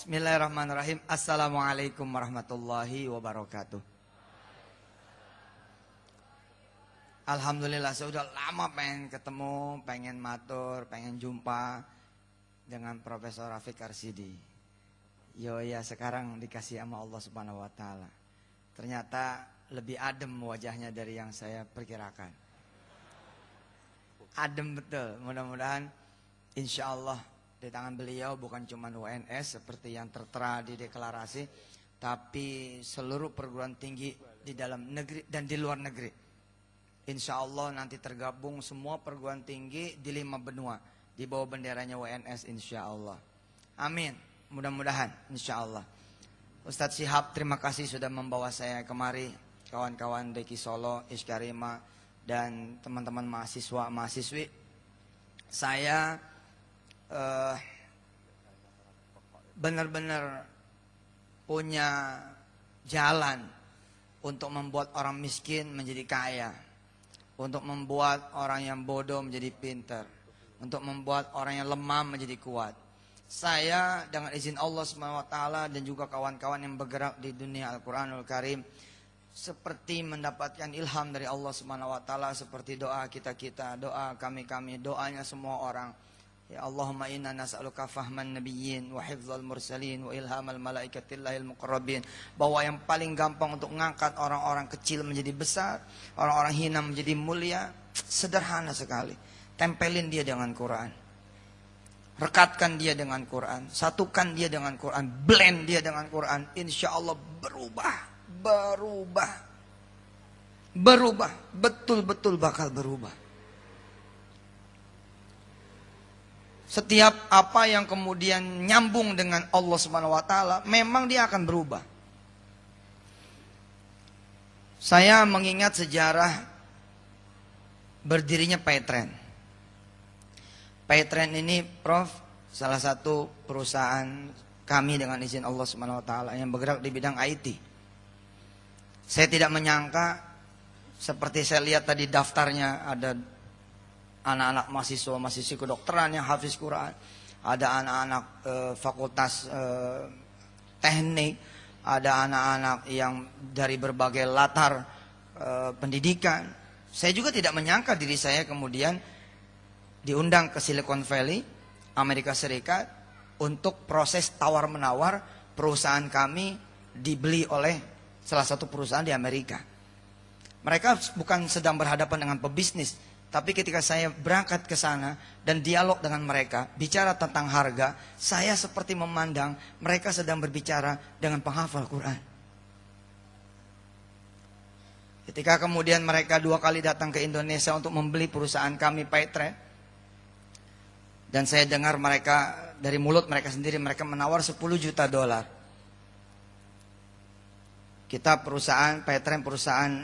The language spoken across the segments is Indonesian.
Bismillahirrahmanirrahim. Assalamualaikum warahmatullahi wabarakatuh. Alhamdulillah, saya udah lama pengen ketemu, pengen matur, pengen jumpa dengan Profesor Rafiq Arsidi. Ya sekarang dikasih sama Allah Subhanahu wa taala. Ternyata lebih adem wajahnya dari yang saya perkirakan. Adem betul. Mudah-mudahan insya Allah di tangan beliau bukan cuma UNS seperti yang tertera di deklarasi, tapi seluruh perguruan tinggi di dalam negeri dan di luar negeri. Insya Allah nanti tergabung semua perguruan tinggi di 5 benua di bawah benderanya UNS insya Allah. Amin. Mudah-mudahan insya Allah. Ustadz Syihab, terima kasih sudah membawa saya kemari. Kawan-kawan Deki Solo, Iskarima, dan teman-teman mahasiswa-mahasiswi. Saya benar-benar punya jalan untuk membuat orang miskin menjadi kaya, untuk membuat orang yang bodoh menjadi pintar, untuk membuat orang yang lemah menjadi kuat. Saya dengan izin Allah SWT dan juga kawan-kawan yang bergerak di dunia Al-Quranul Karim, seperti mendapatkan ilham dari Allah SWT, seperti doa kita-kita, doa kami-kami, doanya semua orang. Ya Allahumma inna nas'aluka fahman nabiyyin wa hifdzal mursalin wa ilhamal malaikatillahil muqarrabin. Bahwa yang paling gampang untuk mengangkat orang-orang kecil menjadi besar, orang-orang hina menjadi mulia, sederhana sekali. Tempelin dia dengan Quran. Rekatkan dia dengan Quran, satukan dia dengan Quran, blend dia dengan Quran. Insya Allah berubah, betul-betul bakal berubah. Setiap apa yang kemudian nyambung dengan Allah Subhanahu wa taala, memang dia akan berubah. Saya mengingat sejarah berdirinya Paytrend. Paytrend ini, Prof, salah satu perusahaan kami dengan izin Allah Subhanahu wa taala yang bergerak di bidang IT. Saya tidak menyangka, seperti saya lihat tadi daftarnya, ada anak-anak mahasiswa kedokteran yang hafiz Quran, ada anak-anak fakultas teknik, ada anak-anak yang dari berbagai latar pendidikan. Saya juga tidak menyangka diri saya kemudian diundang ke Silicon Valley, Amerika Serikat, untuk proses tawar-menawar perusahaan kami dibeli oleh salah satu perusahaan di Amerika. Mereka bukan sedang berhadapan dengan pebisnis, tapi ketika saya berangkat ke sana dan dialog dengan mereka, bicara tentang harga, saya seperti memandang mereka sedang berbicara dengan penghafal Quran. Ketika kemudian mereka 2 kali datang ke Indonesia untuk membeli perusahaan kami Paytrend, dan saya dengar mereka, dari mulut mereka sendiri, mereka menawar $10 juta. Kita perusahaan Paytrend, perusahaan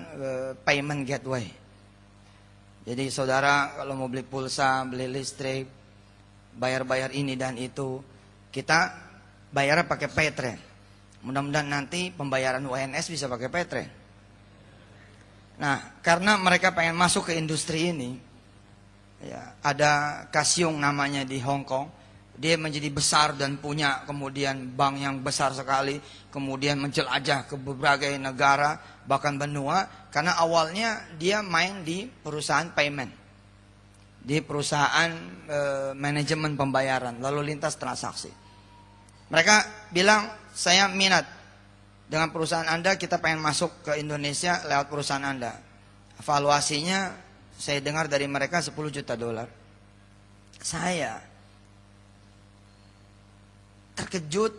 payment gateway. Jadi saudara kalau mau beli pulsa, beli listrik, bayar-bayar ini dan itu, kita bayarnya pakai Paytrend. Mudah-mudahan nanti pembayaran UNS bisa pakai Paytrend. Nah, karena mereka pengen masuk ke industri ini, ya, ada Kasyong namanya di Hong Kong. Dia menjadi besar dan punya kemudian bank yang besar sekali, kemudian menjelajah ke berbagai negara, bahkan benua, karena awalnya dia main di perusahaan payment, di perusahaan manajemen pembayaran, lalu lintas transaksi. Mereka bilang, saya minat dengan perusahaan Anda, kita pengen masuk ke Indonesia lewat perusahaan Anda. Evaluasinya saya dengar dari mereka $10 juta. Saya terkejut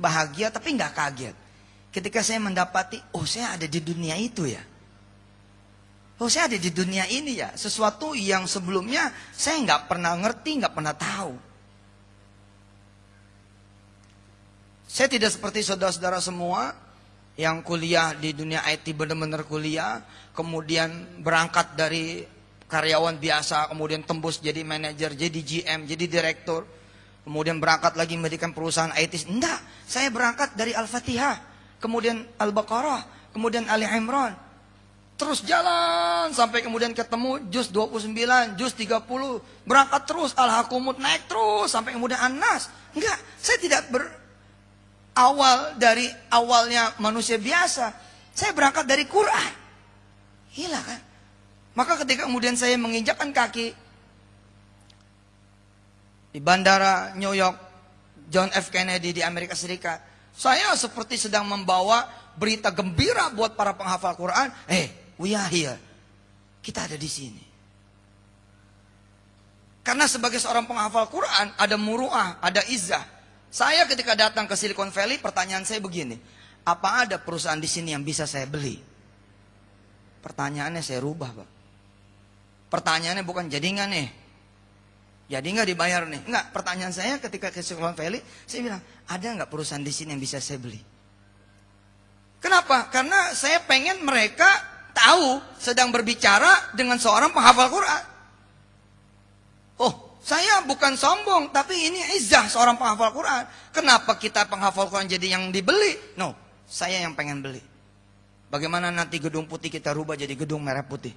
bahagia, tapi nggak kaget. Ketika saya mendapati, oh saya ada di dunia itu ya. Oh saya ada di dunia ini ya. Sesuatu yang sebelumnya saya nggak pernah ngerti, nggak pernah tahu. Saya tidak seperti saudara-saudara semua yang kuliah di dunia IT, benar-benar kuliah, kemudian berangkat dari karyawan biasa, kemudian tembus jadi manajer, jadi GM, jadi direktur, kemudian berangkat lagi mendirikan perusahaan IT. Enggak, saya berangkat dari Al-Fatihah, kemudian Al-Baqarah, kemudian Ali Imran, terus jalan sampai kemudian ketemu juz 29, juz 30, berangkat terus Al-Hakumut, naik terus sampai kemudian An-Nas. Enggak, saya tidak dari awalnya manusia biasa, saya berangkat dari Quran. Gila kan? Maka ketika kemudian saya menginjakkan kaki di bandara New York, John F. Kennedy di Amerika Serikat, saya seperti sedang membawa berita gembira buat para penghafal Quran. We are here. Kita ada di sini. Karena sebagai seorang penghafal Quran, ada muru'ah, ada izzah. Saya ketika datang ke Silicon Valley, pertanyaan saya begini. Apa ada perusahaan di sini yang bisa saya beli? Pertanyaannya saya rubah, Pak. Pertanyaannya bukan jadi nggak nih? Jadi nggak dibayar nih? Enggak, pertanyaan saya ketika ke Silicon Valley, saya bilang, ada nggak perusahaan di sini yang bisa saya beli? Kenapa? Karena saya pengen mereka tahu sedang berbicara dengan seorang penghafal Quran. Oh, saya bukan sombong, tapi ini izzah seorang penghafal Quran. Kenapa kita penghafal Quran jadi yang dibeli? No, saya yang pengen beli. Bagaimana nanti gedung putih kita rubah jadi gedung merah putih?